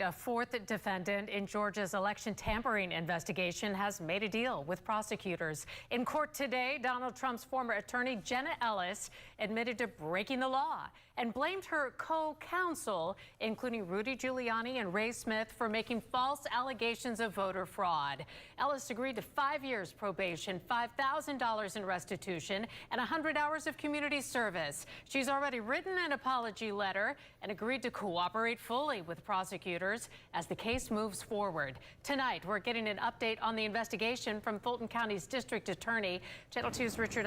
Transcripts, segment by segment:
A fourth defendant in Georgia's election tampering investigation has made a deal with prosecutors. In court today, Donald Trump's former attorney, Jenna Ellis, admitted to breaking the law and blamed her co-counsel, including Rudy Giuliani and Ray Smith, for making false allegations of voter fraud. Ellis agreed to 5 years probation, $5,000 in restitution, and 100 hours of community service. She's already written an apology letter and agreed to cooperate fully with prosecutors as the case moves forward. Tonight, we're getting an update on the investigation from Fulton County's district attorney. Channel 2's Richard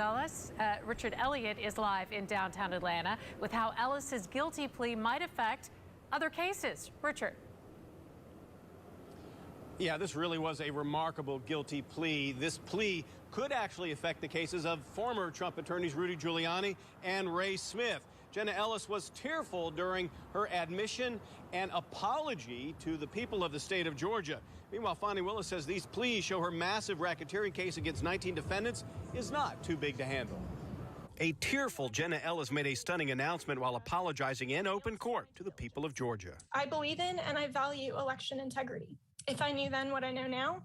Elliott is live in downtown Atlanta with how Ellis's guilty plea might affect other cases. Richard. Yeah, this really was a remarkable guilty plea. This plea could actually affect the cases of former Trump attorneys Rudy Giuliani and Ray Smith. Jenna Ellis was tearful during her admission and apology to the people of the state of Georgia. Meanwhile, Fani Willis says these pleas show her massive racketeering case against 19 defendants is not too big to handle. A tearful Jenna Ellis made a stunning announcement while apologizing in open court to the people of Georgia. I believe in and I value election integrity. If I knew then what I know now,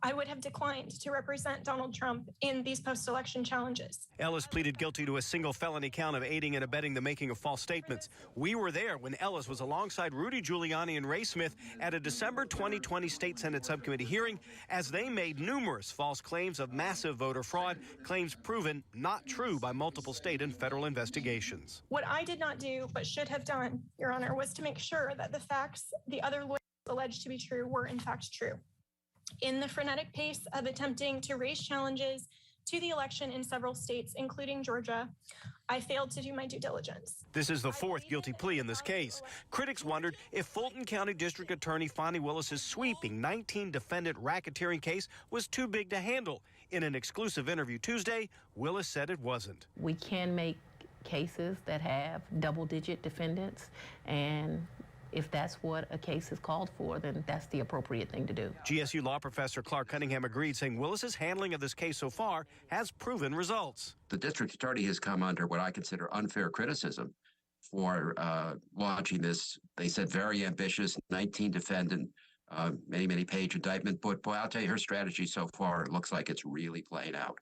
I would have declined to represent Donald Trump in these post-election challenges. Ellis pleaded guilty to a single felony count of aiding and abetting the making of false statements. We were there when Ellis was alongside Rudy Giuliani and Ray Smith at a December 2020 State Senate subcommittee hearing as they made numerous false claims of massive voter fraud, claims proven not true by multiple state and federal investigations. What I did not do but should have done, Your Honor, was to make sure that the facts the other lawyers alleged to be true were in fact true. In the frenetic pace of attempting to raise challenges to the election in several states, including Georgia, I failed to do my due diligence. This is the fourth guilty plea in this case. Critics wondered if Fulton County District Attorney Fani Willis's sweeping 19-defendant racketeering case was too big to handle. In an exclusive interview Tuesday, Willis said it wasn't. We can make cases that have double-digit defendants, and if that's what a case is called for, then that's the appropriate thing to do. GSU law professor Clark Cunningham agreed, saying Willis's handling of this case so far has proven results. The district attorney has come under what I consider unfair criticism for launching this, they said, very ambitious 19-defendant, many page indictment. But boy, I'll tell you, her strategy so far looks like it's really playing out.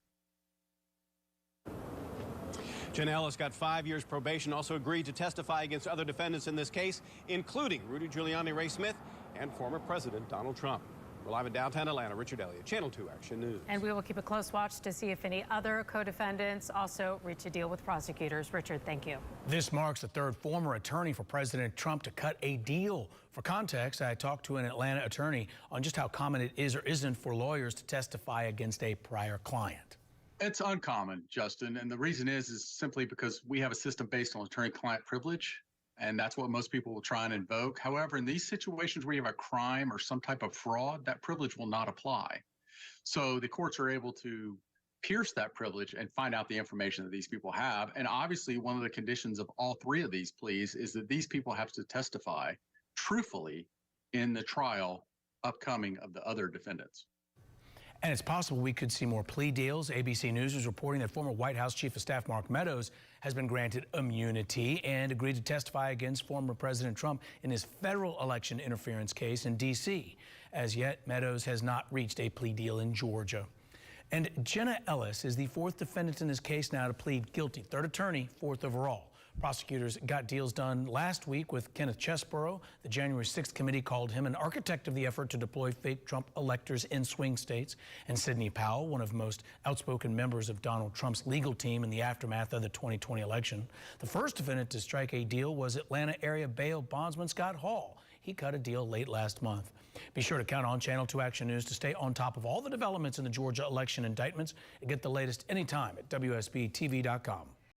Jenna Ellis got 5 years probation, also agreed to testify against other defendants in this case, including Rudy Giuliani, Ray Smith, and former President Donald Trump. We're live in downtown Atlanta. Richard Elliott, Channel 2 Action News. And we will keep a close watch to see if any other co-defendants also reach a deal with prosecutors. Richard, thank you. This marks the third former attorney for President Trump to cut a deal. For context, I talked to an Atlanta attorney on just how common it is or isn't for lawyers to testify against a prior client. It's uncommon, Justin, and the reason is simply because we have a system based on attorney-client privilege, and that's what most people will try and invoke. However, in these situations where you have a crime or some type of fraud, that privilege will not apply. So the courts are able to pierce that privilege and find out the information that these people have. And obviously, one of the conditions of all three of these pleas is that these people have to testify truthfully in the trial upcoming of the other defendants. And it's possible we could see more plea deals. ABC News is reporting that former White House Chief of Staff Mark Meadows has been granted immunity and agreed to testify against former President Trump in his federal election interference case in D.C. As yet, Meadows has not reached a plea deal in Georgia. And Jenna Ellis is the fourth defendant in this case now to plead guilty. Third attorney, fourth overall. Prosecutors got deals done last week with Kenneth Chesborough. The January 6th committee called him an architect of the effort to deploy fake Trump electors in swing states. And Sidney Powell, one of the most outspoken members of Donald Trump's legal team in the aftermath of the 2020 election. The first defendant to strike a deal was Atlanta area bail bondsman Scott Hall. He cut a deal late last month. Be sure to count on Channel 2 Action News to stay on top of all the developments in the Georgia election indictments and get the latest anytime at WSB-TV.com.